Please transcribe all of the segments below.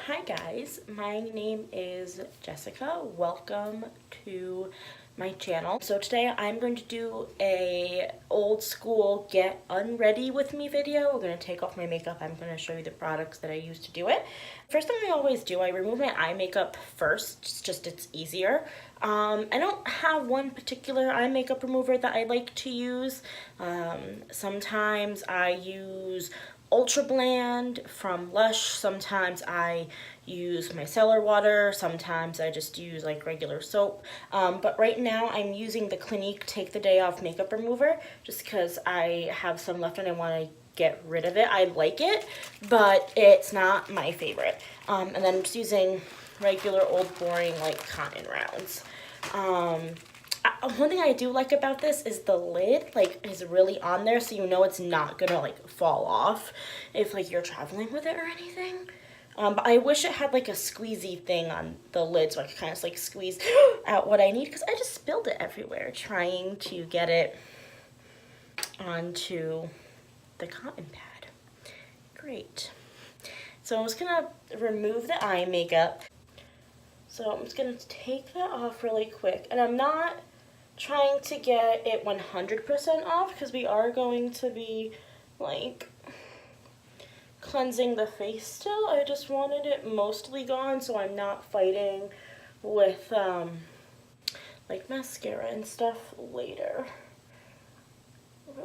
Hi guys, my name is Jessica. Welcome to my channel. So today I'm going to do a old school get unready with me video. We're going to take off my makeup. I'm going to show you the products that I use to do it. First thing I always do, I remove my eye makeup first, it's easier. I don't have one particular eye makeup remover that I like to use. Sometimes I use Ultra Bland from Lush. Sometimes I use micellar water. Sometimes I just use like regular soap. But right now I'm using the Clinique Take the Day Off makeup remover just because I have some left and I want to get rid of it. I like it, but it's not my favorite. And then I'm just using regular old boring like cotton rounds. One thing I do like about this is the lid is really on there, so you know it's not gonna fall off if you're traveling with it or anything. But I wish it had a squeezy thing on the lid so I could kind of squeeze out what I need, because I just spilled it everywhere trying to get it onto the cotton pad. Great. So I'm just gonna remove the eye makeup. So I'm just gonna take that off really quick, and I'm not trying to get it 100% off because we are going to be cleansing the face still. I just wanted it mostly gone so I'm not fighting with mascara and stuff later.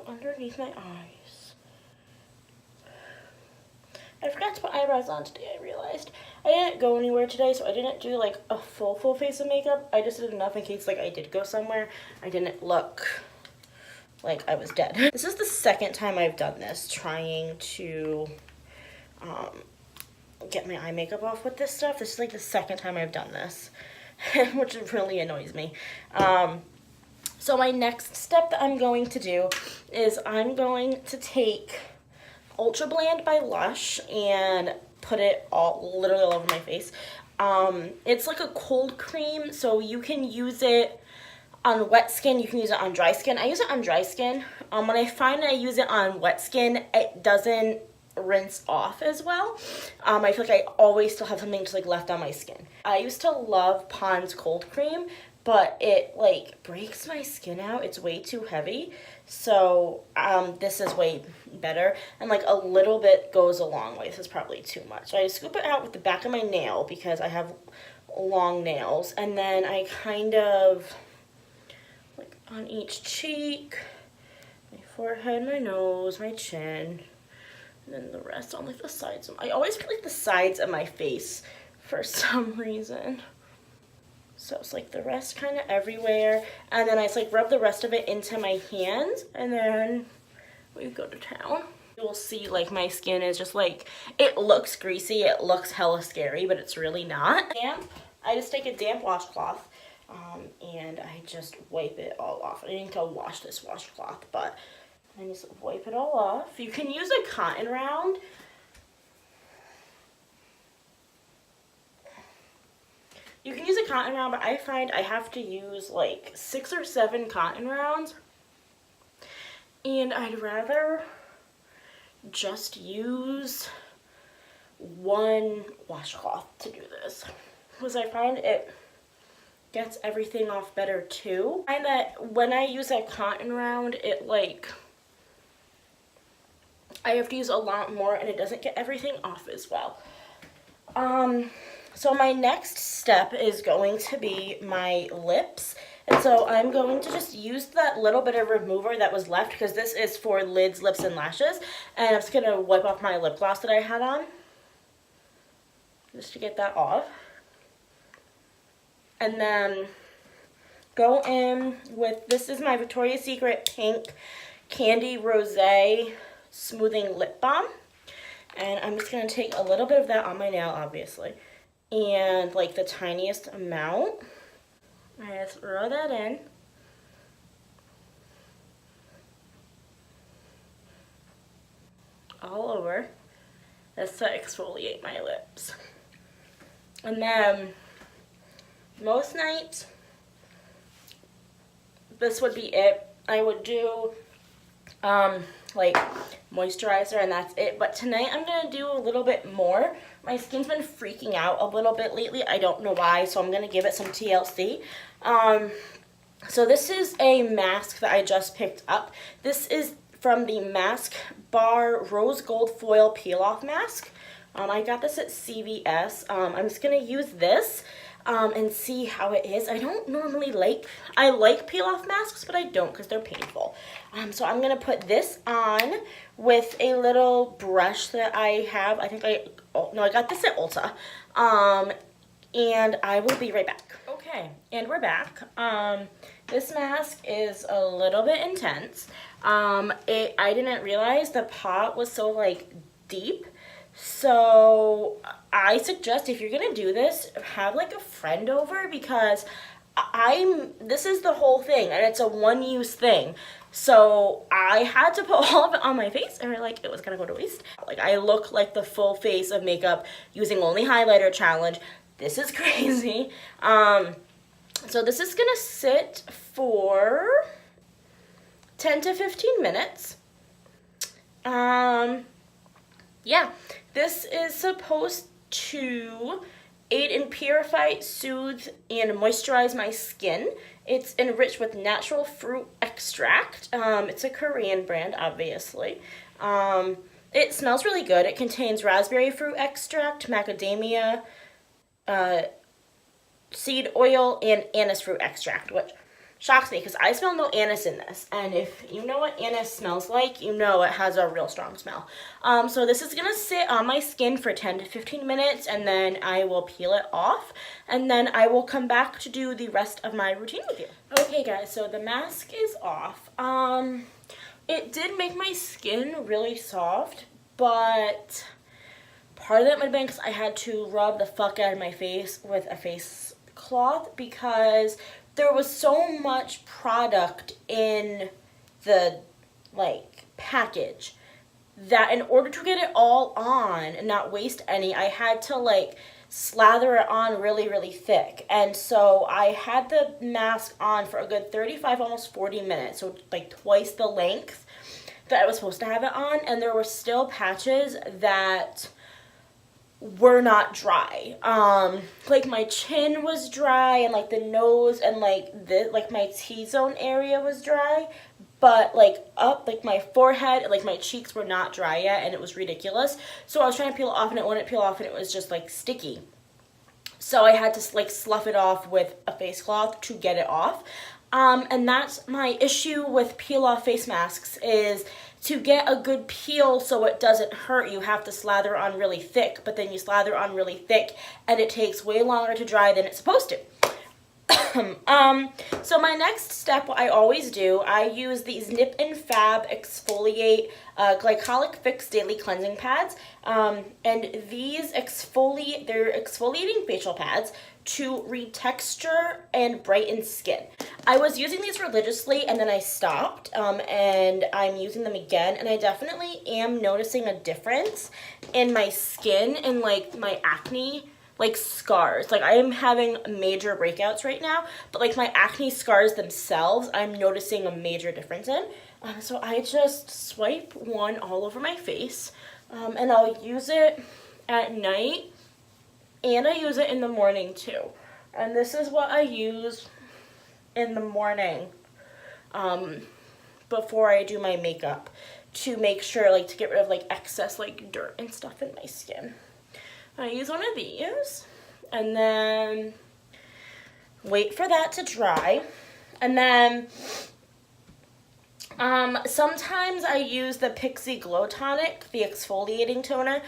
Underneath my eyes. I forgot to put eyebrows on today, I realized. I didn't go anywhere today, so I didn't do a full face of makeup. I just did enough in case I did go somewhere. I didn't look like I was dead. This is the second time I've done this, trying to get my eye makeup off with this stuff. This is the second time I've done this, which really annoys me. So my next step that I'm going to do is I'm going to take Ultra Bland by Lush and put it literally all over my face. It's like a cold cream, so you can use it on wet skin, you can use it on dry skin. I use it on dry skin. When I find I use it on wet skin, it doesn't rinse off as well. I feel I always still have something just left on my skin. I used to love Pond's cold cream, but it breaks my skin out. It's way too heavy. So this is way better, and a little bit goes a long way. This is probably too much. So I scoop it out with the back of my nail because I have long nails, and then I kind of on each cheek, my forehead, my nose, my chin, and then the rest on the sides. I always feel the sides of my face for some reason. So it's the rest kind of everywhere, and then I just rub the rest of it into my hands, and then we go to town. You'll see my skin is just it looks greasy, it looks hella scary, but it's really not. Damp. I just take a damp washcloth and I just wipe it all off. I need to wash this washcloth, but I just wipe it all off. You can use a cotton round. You can use a cotton round, but I find I have to use 6 or 7 cotton rounds. And I'd rather just use one washcloth to do this, because I find it gets everything off better too. I find that when I use a cotton round, it I have to use a lot more and it doesn't get everything off as well. So my next step is going to be my lips. And so I'm going to just use that little bit of remover that was left, because this is for lids, lips, and lashes. And I'm just going to wipe off my lip gloss that I had on, just to get that off. And then go in with, this is my Victoria's Secret Pink Candy Rosé Smoothing Lip Balm. And I'm just going to take a little bit of that on my nail, obviously. And the tiniest amount. I just throw that in. All over. That's to exfoliate my lips. And then most nights, this would be it. I would do like moisturizer, and that's it. But tonight I'm gonna do a little bit more. My skin's been freaking out a little bit lately. I don't know why, so I'm gonna give it some TLC. So this is a mask that I just picked up. This is from the Mask Bar Rose Gold Foil Peel Off Mask. I got this at CVS. I'm just gonna use this and see how it is. I don't normally I like peel off masks, but I don't because they're painful. So I'm gonna put this on with a little brush that I have. I got this at Ulta. And I will be right back. Okay, and we're back. This mask is a little bit intense. I didn't realize the pot was so like deep. So I suggest if you're gonna do this, have like a friend over, because this is the whole thing and it's a one-use thing. So I had to put all of it on my face, or like it was gonna go to waste. Like I look like the full face of makeup using only highlighter challenge. This is crazy. So this is gonna sit for 10 to 15 minutes. Yeah, this is supposed to aid in purify, soothe, and moisturize my skin. It's enriched with natural fruit extract. It's a Korean brand, obviously. It smells really good. It contains raspberry fruit extract, macadamia, seed oil, and anise fruit extract, which shocks me because I smell no anise in this. And if you know what anise smells like, you know it has a real strong smell. So this is gonna sit on my skin for 10 to 15 minutes, and then I will peel it off, and then I will come back to do the rest of my routine with you. Okay guys, so the mask is off. It did make my skin really soft, but part of that might have been because I had to rub the fuck out of my face with a face cloth, because there was so much product in the like package that in order to get it all on and not waste any, I had to like slather it on really, really thick. And so I had the mask on for a good 35, almost 40 minutes, so like twice the length that I was supposed to have it on, and there were still patches that were not dry. Like my chin was dry, and like the nose and like my T-zone area was dry, but like up like my forehead and like my cheeks were not dry yet, and it was ridiculous. So I was trying to peel it off and it wouldn't peel off, and it was just like sticky. So I had to like slough it off with a face cloth to get it off. And that's my issue with peel off face masks, is to get a good peel so it doesn't hurt, you have to slather on really thick, but then you slather on really thick and it takes way longer to dry than it's supposed to. So my next step, what I always do, I use these Nip and Fab Exfoliate Glycolic Fix Daily Cleansing Pads. And these they're exfoliating facial pads to retexture and brighten skin. I was using these religiously and then I stopped, and I'm using them again, and I definitely am noticing a difference in my skin and like my acne like scars. Like I am having major breakouts right now, but like my acne scars themselves, I'm noticing a major difference in. So I just swipe one all over my face, and I'll use it at night, and I use it in the morning too. And this is what I use in the morning before I do my makeup, to make sure, like, to get rid of like excess like dirt and stuff in my skin. I use one of these and then wait for that to dry, and then sometimes I use the Pixi Glow Tonic, the exfoliating toner,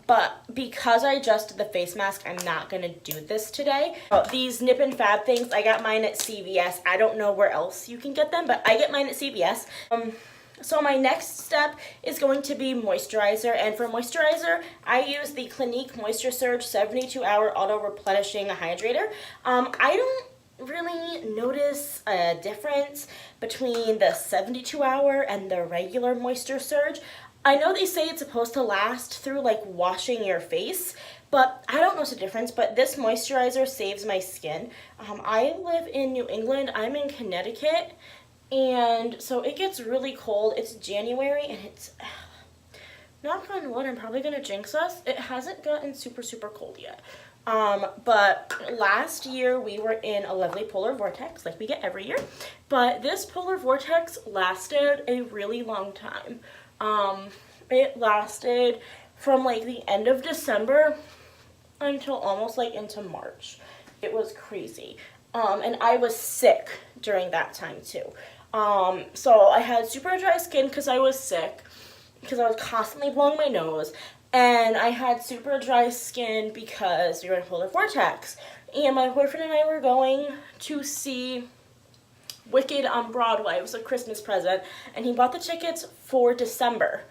but because I just did the face mask, I'm not going to do this today. These Nip and Fab things, I got mine at CVS. I don't know where else you can get them, but I get mine at CVS. So my next step is going to be moisturizer, and for moisturizer, I use the Clinique Moisture Surge 72-hour auto replenishing hydrator. I don't really notice a difference between the 72-hour and the regular Moisture Surge. I know they say it's supposed to last through like washing your face, but I don't notice a difference. But this moisturizer saves my skin. I live in New England. I'm in Connecticut, And so it gets really cold. It's January and it's, knock on wood, I'm probably going to jinx us. It hasn't gotten super, super cold yet. But last year we were in a lovely polar vortex like we get every year. But this polar vortex lasted a really long time. It lasted from like the end of December until almost like into March. It was crazy. And I was sick during that time too. So I had super dry skin because I was sick, because I was constantly blowing my nose. And I had super dry skin because we were in a polar vortex. And my boyfriend and I were going to see Wicked on Broadway. It was a Christmas present. And he bought the tickets for December.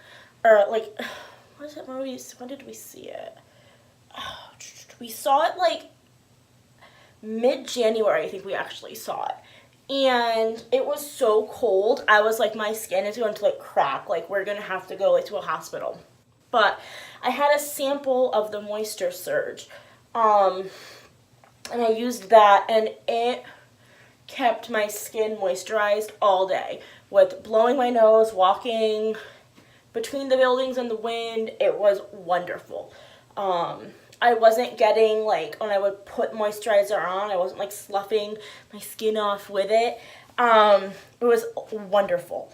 Or like, what is it? When did we see it? We saw it like mid-January, I think we actually saw it. And it was so cold. I was like, my skin is going to like crack. Like, we're going to have to go like to a hospital. But I had a sample of the Moisture Surge. And I used that, and it kept my skin moisturized all day. With blowing my nose, walking between the buildings and the wind, it was wonderful. I wasn't getting, like, when I would put moisturizer on, I wasn't, like, sloughing my skin off with it. It was wonderful.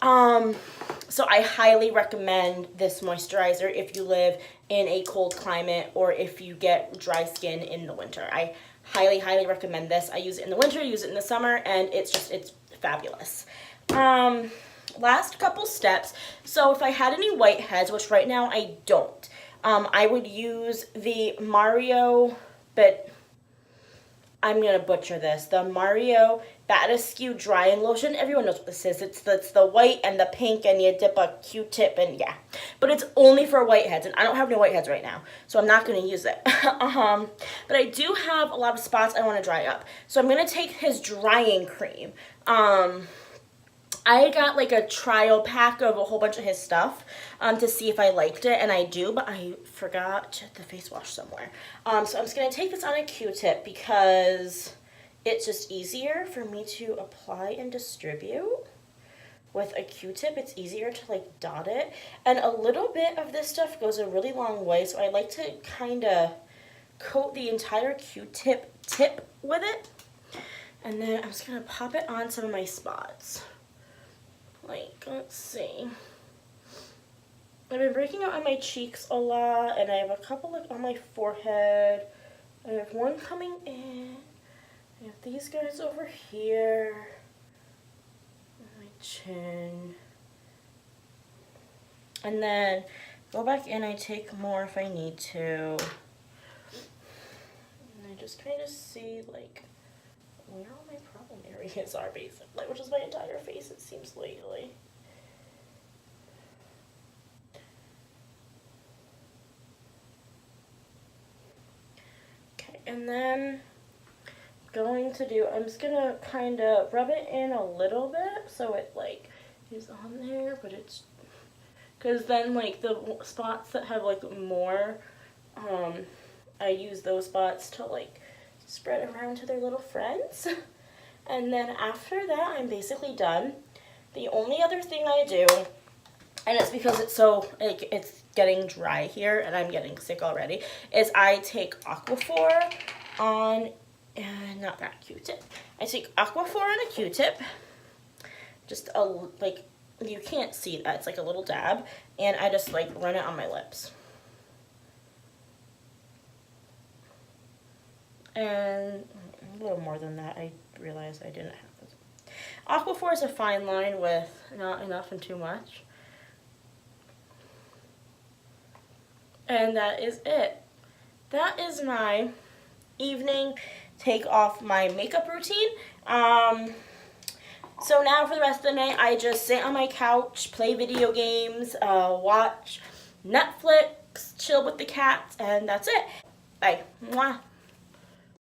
So I highly recommend this moisturizer if you live in a cold climate or if you get dry skin in the winter. I highly, highly recommend this. I use it in the winter, use it in the summer, and it's fabulous. Last couple steps. So if I had any whiteheads, which right now I don't, I would use the Mario, but I'm going to butcher this, the Mario Batiscu Drying Lotion. Everyone knows what this is. It's the white and the pink, and you dip a Q-tip, and yeah. But it's only for whiteheads, and I don't have any whiteheads right now, so I'm not going to use it. But I do have a lot of spots I want to dry up. So I'm going to take his drying cream. I got like a trial pack of a whole bunch of his stuff to see if I liked it, and I do, but I forgot the face wash somewhere. So I'm just going to take this on a Q-tip because it's just easier for me to apply and distribute. With a Q-tip, it's easier to like dot it, and a little bit of this stuff goes a really long way, so I like to kind of coat the entire Q-tip tip with it, and then I'm just going to pop it on some of my spots. Like, let's see. I've been breaking out on my cheeks a lot, and I have a couple like on my forehead. I have one coming in. I have these guys over here. On my chin. And then go back in, I take more if I need to. And I just kind of see like where all my problem areas are, basically, which is my entire face, it seems, lately. Okay, and then I'm just gonna kind of rub it in a little bit so it like is on there, but it's, because then like the spots that have like more, I use those spots to like spread around to their little friends. And then after that, I'm basically done. The only other thing I do, and it's because it's getting dry here and I'm getting sick already, is I take Aquaphor on, not that Q-tip. I take Aquaphor on a Q-tip, just like, you can't see that, it's like a little dab, and I just like run it on my lips. And a little more than that, I realized I didn't have this. Aquaphor is a fine line with not enough and too much. And that is it. That is my evening take off my makeup routine. So now for the rest of the night, I just sit on my couch, play video games, watch Netflix, chill with the cats, and that's it. Bye. Mwah.